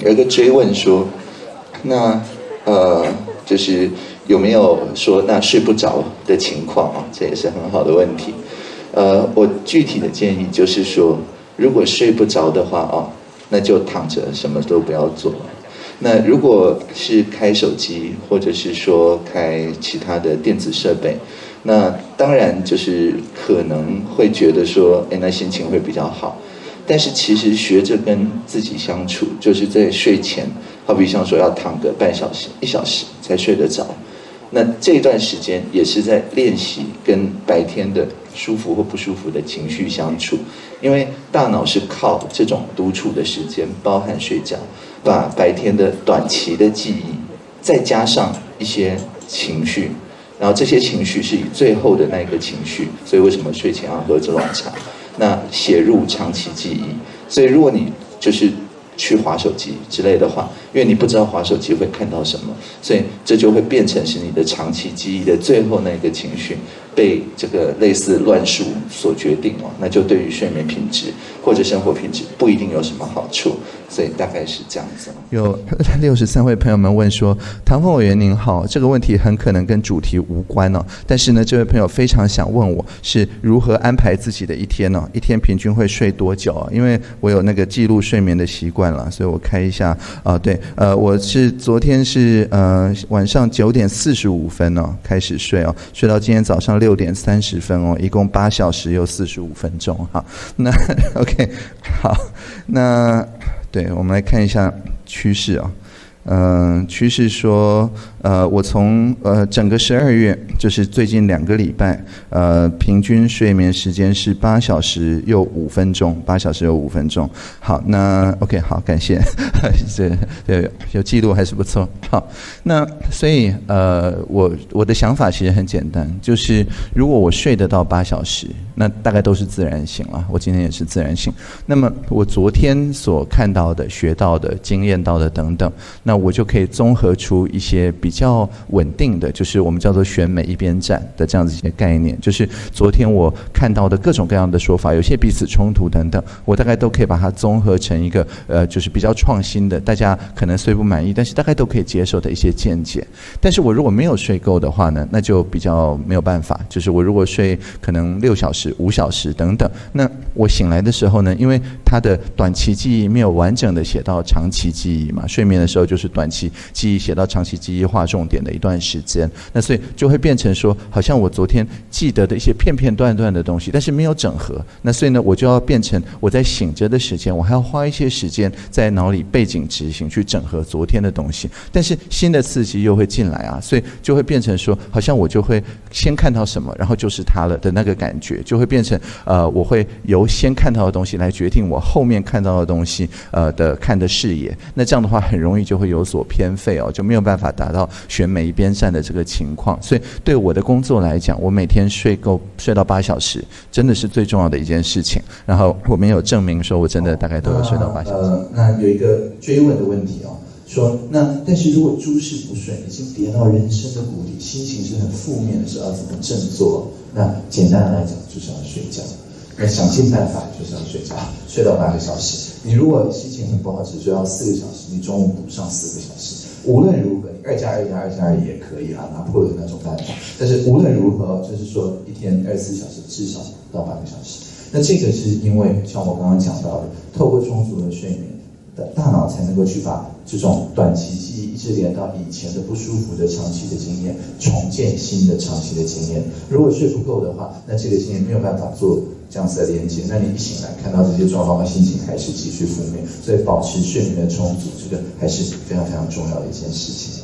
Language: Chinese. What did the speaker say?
有一个追问说，那就是有没有说那睡不着的情况啊？这也是很好的问题。我具体的建议就是说，如果睡不着的话啊，那就躺着什么都不要做。那如果是开手机，或者是说开其他的电子设备，那当然就是可能会觉得说，那心情会比较好。但是其实学着跟自己相处，就是在睡前，好比像说要躺个半小时、1小时才睡得着。那这段时间也是在练习跟白天的舒服或不舒服的情绪相处，因为大脑是靠这种独处的时间，包含睡觉，把白天的短期的记忆，再加上一些情绪，然后这些情绪是以最后的那个情绪，所以为什么睡前要喝这种茶？那写入长期记忆。所以如果你就是去滑手机之类的话，因为你不知道滑手机会看到什么，所以这就会变成是你的长期记忆的最后那个情绪被这个类似乱数所决定哦，那就对于睡眠品质或者生活品质不一定有什么好处，所以大概是这样子。有63位朋友们问说，唐凤委员您好，这个问题很可能跟主题无关哦，但是呢，这位朋友非常想问我是如何安排自己的一天呢？一天平均会睡多久啊？因为我有那个记录睡眠的习惯了，所以我开一下对，我是昨天是晚上9点45分哦开始睡哦，睡到今天早上6点30分哦，一共8小时又45分钟哈。那 OK 好，那对我们来看一下趋势啊。趋势说，我从整个12月，就是最近2个礼拜，平均睡眠时间是8小时又5分钟，8小时又5分钟。好，那 OK 好，感谢，对有记录还是不错。好，那所以我的想法其实很简单，就是如果我睡得到8小时，那大概都是自然醒了。我今天也是自然醒。那么我昨天所看到的、学到的、经验到的等等，那我就可以综合出一些比较稳定的，就是我们叫做选美一边站的这样子一些概念。就是昨天我看到的各种各样的说法，有些彼此冲突等等，我大概都可以把它综合成一个就是比较创新的，大家可能虽不满意，但是大概都可以接受的一些见解。但是我如果没有睡够的话呢，那就比较没有办法。就是我如果睡可能6小时、5小时等等，那我醒来的时候呢，因为它的短期记忆没有完整的写到长期记忆嘛，睡眠的时候就是短期记忆写到长期记忆划重点的一段时间，那所以就会变成说，好像我昨天记得的一些片片段段的东西，但是没有整合，那所以呢，我就要变成我在醒着的时间，我还要花一些时间在脑里背景执行去整合昨天的东西，但是新的刺激又会进来啊，所以就会变成说，好像我就会先看到什么，然后就是它了的那个感觉，就会变成我会由先看到的东西来决定我后面看到的东西的看的视野，那这样的话很容易就会有所偏废哦，就没有办法达到选美一边站的这个情况。所以对我的工作来讲，我每天睡到8小时，真的是最重要的一件事情。然后我们有证明说，我真的大概都有睡到8小时。那有一个追问的问题哦，说但是如果诸事不顺，已经跌到人生的谷底，心情是很负面的时候，要怎么振作？那简单的来讲，就是要睡觉。那想尽办法就是要睡觉，睡到8个小时。你如果心情很不好，只睡到4个小时，你中午补上4个小时。无论如何，你2+2+2+2也可以啊，拿破仑那种办法。但是无论如何，就是说一天24小时至少到8个小时。那这个是因为像我刚刚讲到的，透过充足的睡眠，大脑才能够去把这种短期记忆一直连到以前的不舒服的长期的经验，重建新的长期的经验。如果睡不够的话，那这个经验没有办法做这样子的连接，那你一醒来看到这些状况，心情还是继续负面。所以保持睡眠的充足，这个还是非常非常重要的一件事情。